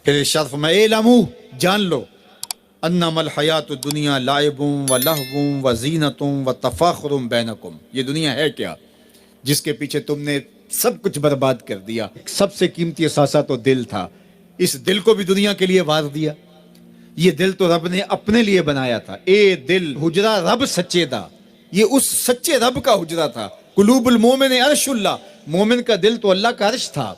پھر ارشاد فرمایا اعلموا، جان لو، انما الحیات الدنیا لعب و لہو و زینت و تفاخر بینکم، یہ دنیا ہے کیا جس کے پیچھے تم نے سب کچھ برباد کر دیا۔ سب سے قیمتی اثاثہ تو دل تھا، اس دل کو بھی دنیا کے لیے وار دیا۔ یہ دل تو رب نے اپنے لیے بنایا تھا، اے دل حجرہ رب سچے دا، یہ اس سچے رب کا حجرہ تھا۔ قلوب المومن عرش اللہ، مومن کا دل تو اللہ کا عرش تھا،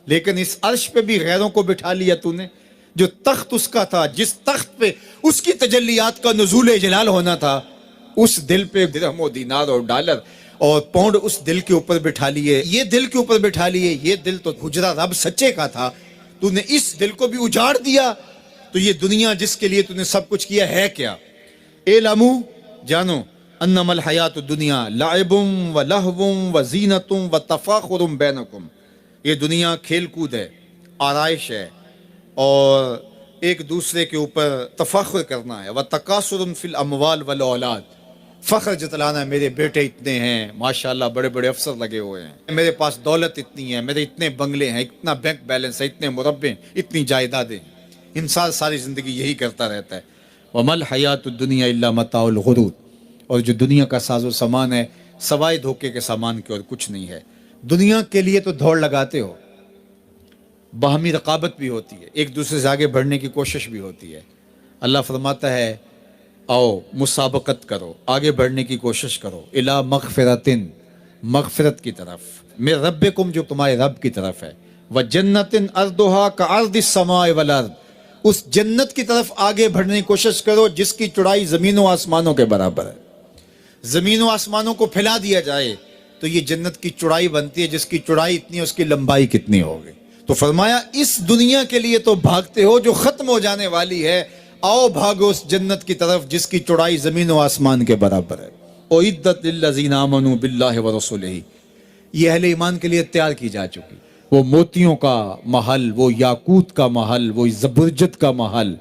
لیکن اس عرش پہ بھی غیروں کو بٹھا لیا تو نے۔ جو تخت اس کا تھا، جس تخت پہ اس کی تجلیات کا نزول جلال ہونا تھا، اس دل پہ درہم و دینار اور ڈالر اور پاؤنڈ اس دل کے اوپر بٹھا لیے، یہ دل کے اوپر بٹھا لیے۔ یہ دل تو حجرہ رب سچے کا تھا، تو نے اس دل کو بھی اجاڑ دیا۔ تو یہ دنیا جس کے لیے تو نے سب کچھ کیا ہے کیا؟ اعلموا، جانو، انما الحیات الدنیا لعب و لہو و زینت و تفاخر بینکم، یہ دنیا کھیل کود ہے، آرائش ہے، اور ایک دوسرے کے اوپر تفاخر کرنا ہے۔ وتکاثر فی الاموال والاولاد، فخر جتلانا، میرے بیٹے اتنے ہیں، ماشاءاللہ بڑے بڑے افسر لگے ہوئے ہیں، میرے پاس دولت اتنی ہے، میرے اتنے بنگلے ہیں، اتنا بینک بیلنس ہے، اتنے مربے، اتنی جائیدادیں۔ انسان ساری زندگی یہی کرتا رہتا ہے۔ وما الحیات الدنیا الا متاع الغرور، اور جو دنیا کا ساز و سامان ہے سوائے دھوکے کے سامان کے اور کچھ نہیں ہے۔ دنیا کے لیے تو دوڑ لگاتے ہو، باہمی رقابت بھی ہوتی ہے، ایک دوسرے سے آگے بڑھنے کی کوشش بھی ہوتی ہے۔ اللہ فرماتا ہے آؤ مسابقت کرو، آگے بڑھنے کی کوشش کرو، الی مغفرتن، مغفرت کی طرف، من ربکم، جو تمہارے رب کی طرف ہے، وجنتن ارضھا کارض السماء والارض، اس جنت کی طرف آگے بڑھنے کی کوشش کرو جس کی چوڑائی زمین و آسمانوں کے برابر ہے۔ زمین و آسمانوں کو پھیلا دیا جائے تو یہ جنت کی چوڑائی بنتی ہے، جس کی چوڑائی اتنی ہے اس کی لمبائی کتنی ہوگی۔ تو فرمایا اس دنیا کے لیے تو بھاگتے ہو جو ختم ہو جانے والی ہے، آؤ بھاگو اس جنت کی طرف جس کی چوڑائی زمین و آسمان کے برابر ہے۔ اعدت للذین آمنوا باللہ ورسولہ، یہ اہل ایمان کے لیے تیار کی جا چکی، وہ موتیوں کا محل، وہ یاقوت کا محل، وہ زبرجد کا محل،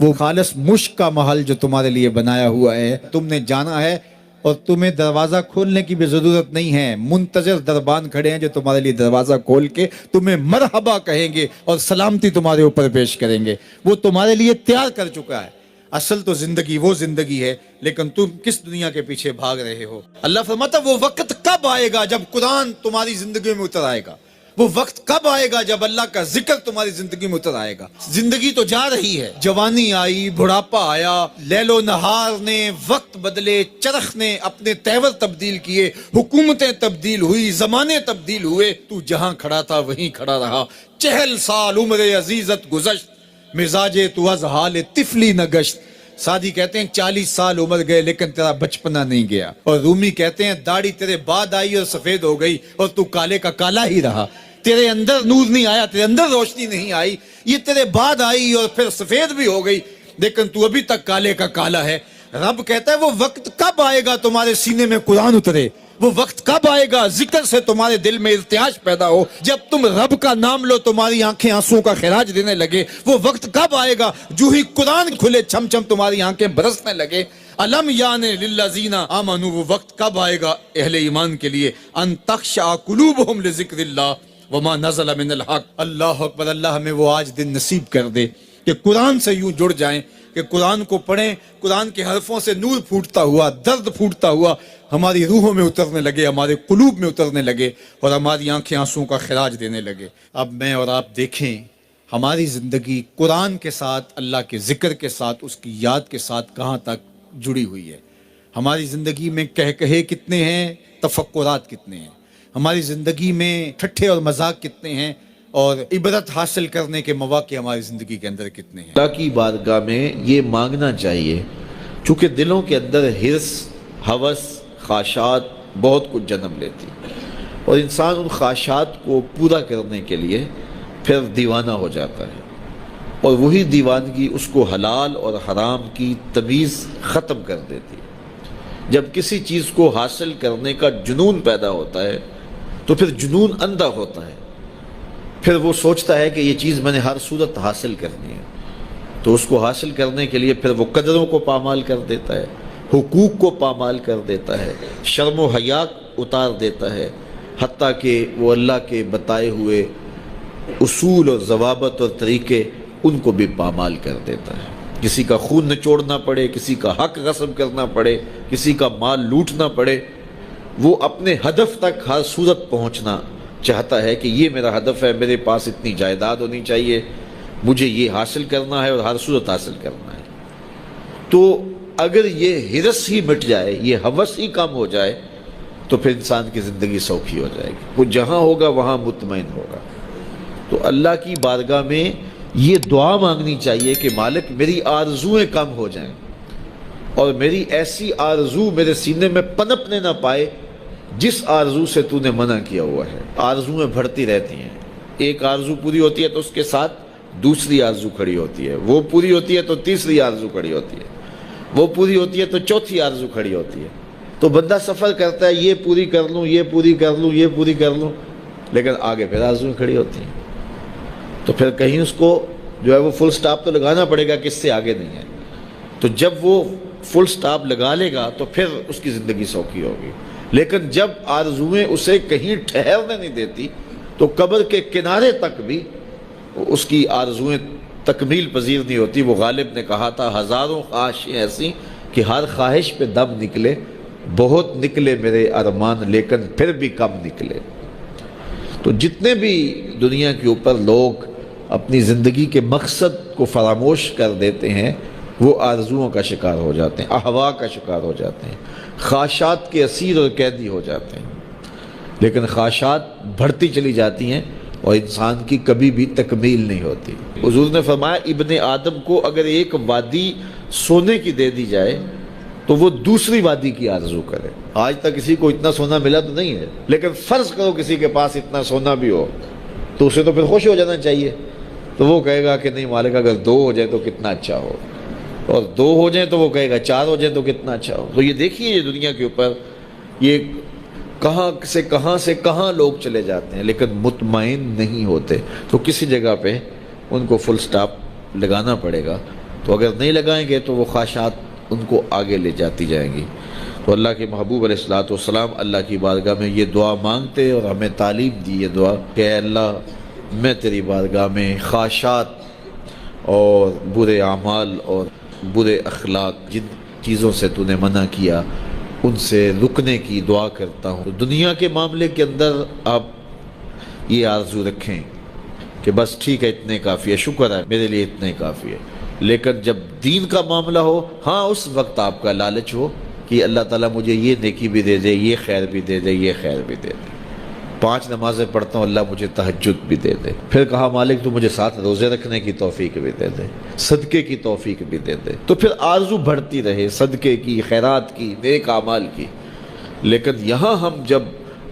وہ خالص مشک کا محل جو تمہارے لیے بنایا ہوا ہے، تم نے جانا ہے، اور تمہیں دروازہ کھولنے کی بھی ضرورت نہیں ہے، منتظر دربان کھڑے ہیں جو تمہارے لیے دروازہ کھول کے تمہیں مرحبا کہیں گے اور سلامتی تمہارے اوپر پیش کریں گے، وہ تمہارے لیے تیار کر چکا ہے۔ اصل تو زندگی وہ زندگی ہے، لیکن تم کس دنیا کے پیچھے بھاگ رہے ہو؟ اللہ فرماتا وہ وقت کب آئے گا جب قرآن تمہاری زندگی میں اتر آئے گا، وہ وقت کب آئے گا جب اللہ کا ذکر تمہاری زندگی میں اتر آئے گا۔ زندگی تو جا رہی ہے، جوانی آئی، بڑھاپا آیا، لیل و نہار نے وقت بدلے، چرخ نے اپنے تیور تبدیل کیے، حکومتیں تبدیل ہوئی، زمانے تبدیل ہوئے، تو جہاں کھڑا تھا وہیں کھڑا رہا۔ 40 سال عمر عزیزت گزشت، مزاج تو از حال طفلی نہ گشت۔ سادی کہتے ہیں 40 سال عمر گئے لیکن تیرا بچپنا نہیں گیا، اور رومی کہتے ہیں داڑھی تیرے بعد آئی اور سفید ہو گئی اور تو کالے کا کالا ہی رہا۔ تیرے اندر نور نہیں آیا، تیرے اندر روشنی نہیں آئی، یہ تیرے بعد آئی اور پھر سفید بھی ہو گئی، لیکن تو ابھی تک کالے کا کالا ہے۔ رب کہتا ہے وہ وقت کب آئے گا تمہارے سینے میں قرآن اترے، وہ وقت کب آئے گا ذکر سے تمہارے دل میں ارتعاش پیدا ہو، جب تم رب کا نام لو تمہاری آنکھیں آنسوں کا خراج دینے لگے، وہ وقت کب آئے گا جو ہی قرآن کھلے چھم چھم تمہاری آنکھیں برسنے لگے۔ الم یعنی للذین آمنوا، وہ وقت کب آئے گا اہل ایمان کے لیے، ان تخشع قلوبہم لذکر اللہ وما نزل من الحق۔ اللہ اکبر، اللہ ہمیں وہ آج دن نصیب کر دے کہ قرآن سے یوں جڑ جائیں کہ قرآن کو پڑھیں، قرآن کے حرفوں سے نور پھوٹتا ہوا، درد پھوٹتا ہوا ہماری روحوں میں اترنے لگے، ہمارے قلوب میں اترنے لگے، اور ہماری آنکھیں آنسوں کا خراج دینے لگے۔ اب میں اور آپ دیکھیں ہماری زندگی قرآن کے ساتھ، اللہ کے ذکر کے ساتھ، اس کی یاد کے ساتھ کہاں تک جڑی ہوئی ہے۔ ہماری زندگی میں کہے کتنے ہیں، تفکرات کتنے ہیں، ہماری زندگی میں ٹھٹھے اور مذاق کتنے ہیں، اور عبرت حاصل کرنے کے مواقع ہماری زندگی کے اندر کتنے ہیں۔ اللہ کی بارگاہ میں یہ مانگنا چاہیے، چونکہ دلوں کے اندر حرص، ہوس، خواہشات بہت کچھ جنم لیتی، اور انسان ان خواہشات کو پورا کرنے کے لیے پھر دیوانہ ہو جاتا ہے، اور وہی دیوانگی اس کو حلال اور حرام کی تمیز ختم کر دیتی ہے۔ جب کسی چیز کو حاصل کرنے کا جنون پیدا ہوتا ہے تو پھر جنون اندھا ہوتا ہے، پھر وہ سوچتا ہے کہ یہ چیز میں نے ہر صورت حاصل کرنی ہے، تو اس کو حاصل کرنے کے لیے پھر وہ قدروں کو پامال کر دیتا ہے، حقوق کو پامال کر دیتا ہے، شرم و حیا اتار دیتا ہے، حتیٰ کہ وہ اللہ کے بتائے ہوئے اصول اور ضوابط اور طریقے ان کو بھی پامال کر دیتا ہے۔ کسی کا خون نچوڑنا پڑے، کسی کا حق غصب کرنا پڑے، کسی کا مال لوٹنا پڑے، وہ اپنے ہدف تک ہر صورت پہنچنا چاہتا ہے کہ یہ میرا ہدف ہے، میرے پاس اتنی جائیداد ہونی چاہیے، مجھے یہ حاصل کرنا ہے اور ہر صورت حاصل کرنا ہے۔ تو اگر یہ ہرس ہی مٹ جائے، یہ ہوس ہی کم ہو جائے، تو پھر انسان کی زندگی سوکھی ہو جائے گی، وہ جہاں ہوگا وہاں مطمئن ہوگا۔ تو اللہ کی بارگاہ میں یہ دعا مانگنی چاہیے کہ مالک میری آرزویں کم ہو جائیں، اور میری ایسی آرزو میرے سینے میں پنپنے نہ پائے جس آرزو سے تو نے منع کیا ہوا ہے۔ آرزویں بڑھتی رہتی ہیں، ایک آرزو پوری ہوتی ہے تو اس کے ساتھ دوسری آرزو کھڑی ہوتی ہے، وہ پوری ہوتی ہے تو تیسری آرزو کھڑی ہوتی ہے، وہ پوری ہوتی ہے تو چوتھی آرزو کھڑی ہوتی ہے۔ تو بندہ سفر کرتا ہے، یہ پوری کر لوں، یہ پوری کر لوں، یہ پوری کر لوں، لیکن آگے پھر آرزویں کھڑی ہوتی ہیں۔ تو پھر کہیں اس کو جو ہے وہ فل سٹاپ تو لگانا پڑے گا کہ اس سے آگے نہیں ہے۔ تو جب وہ فل سٹاپ لگا لے گا تو پھر اس کی زندگی سوکھی ہوگی۔ لیکن جب آرزویں اسے کہیں ٹھہرنے نہیں دیتی تو قبر کے کنارے تک بھی اس کی آرزویں تکمیل پذیر نہیں ہوتی۔ وہ غالب نے کہا تھا، ہزاروں خواہشیں ایسی کہ ہر خواہش پہ دم نکلے، بہت نکلے میرے ارمان لیکن پھر بھی کم نکلے۔ تو جتنے بھی دنیا کے اوپر لوگ اپنی زندگی کے مقصد کو فراموش کر دیتے ہیں، وہ آرزوؤں کا شکار ہو جاتے ہیں، اہوا کا شکار ہو جاتے ہیں، خواہشات کے اسیر اور قیدی ہو جاتے ہیں۔ لیکن خواہشات بڑھتی چلی جاتی ہیں اور انسان کی کبھی بھی تکمیل نہیں ہوتی۔ حضور نے فرمایا ابن آدم کو اگر ایک وادی سونے کی دے دی جائے تو وہ دوسری وادی کی آرزو کرے۔ آج تک کسی کو اتنا سونا ملا تو نہیں ہے، لیکن فرض کرو کسی کے پاس اتنا سونا بھی ہو تو اسے تو پھر خوش ہو جانا چاہیے۔ تو وہ کہے گا کہ نہیں مالک اگر 2 ہو جائے تو کتنا اچھا ہو، اور 2 ہو جائیں تو وہ کہے گا 4 ہو جائیں تو کتنا اچھا ہو۔ تو یہ دیکھیے یہ دنیا کے اوپر یہ کہاں سے کہاں لوگ چلے جاتے ہیں لیکن مطمئن نہیں ہوتے۔ تو کسی جگہ پہ ان کو فل سٹاپ لگانا پڑے گا، تو اگر نہیں لگائیں گے تو وہ خواہشات ان کو آگے لے جاتی جائیں گی۔ تو اللہ کے محبوب علیہ الصلوۃ والسلام اللہ کی بارگاہ میں یہ دعا مانگتے اور ہمیں تعلیم دی یہ دعا کہ اے اللہ میں تیری بارگاہ میں خواہشات اور برے اعمال اور برے اخلاق جن چیزوں سے تو نے منع کیا ان سے رکنے کی دعا کرتا ہوں۔ دنیا کے معاملے کے اندر آپ یہ آرزو رکھیں کہ بس ٹھیک ہے اتنے کافی ہے، شکر ہے میرے لیے اتنے کافی ہے، لیکن جب دین کا معاملہ ہو ہاں اس وقت آپ کا لالچ ہو کہ اللہ تعالیٰ مجھے یہ نیکی بھی دے دے، یہ خیر بھی دے دے، یہ خیر بھی دے دے، 5 نمازیں پڑھتا ہوں اللہ مجھے تہجد بھی دے دے، پھر کہا مالک تو مجھے 7 روزے رکھنے کی توفیق بھی دے دے، صدقے کی توفیق بھی دے دے، تو پھر آرزو بڑھتی رہے صدقے کی، خیرات کی، نیک اعمال کی۔ لیکن یہاں ہم جب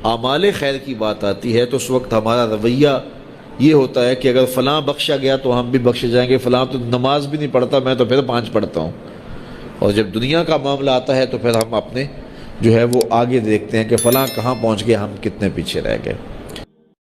اعمال خیر کی بات آتی ہے تو اس وقت ہمارا رویہ یہ ہوتا ہے کہ اگر فلاں بخشا گیا تو ہم بھی بخشے جائیں گے، فلاں تو نماز بھی نہیں پڑھتا میں تو پھر 5 پڑھتا ہوں۔ اور جب دنیا کا معاملہ آتا ہے تو پھر ہم اپنے جو ہے وہ آگے دیکھتے ہیں کہ فلاں کہاں پہنچ گئے، ہم کتنے پیچھے رہ گئے۔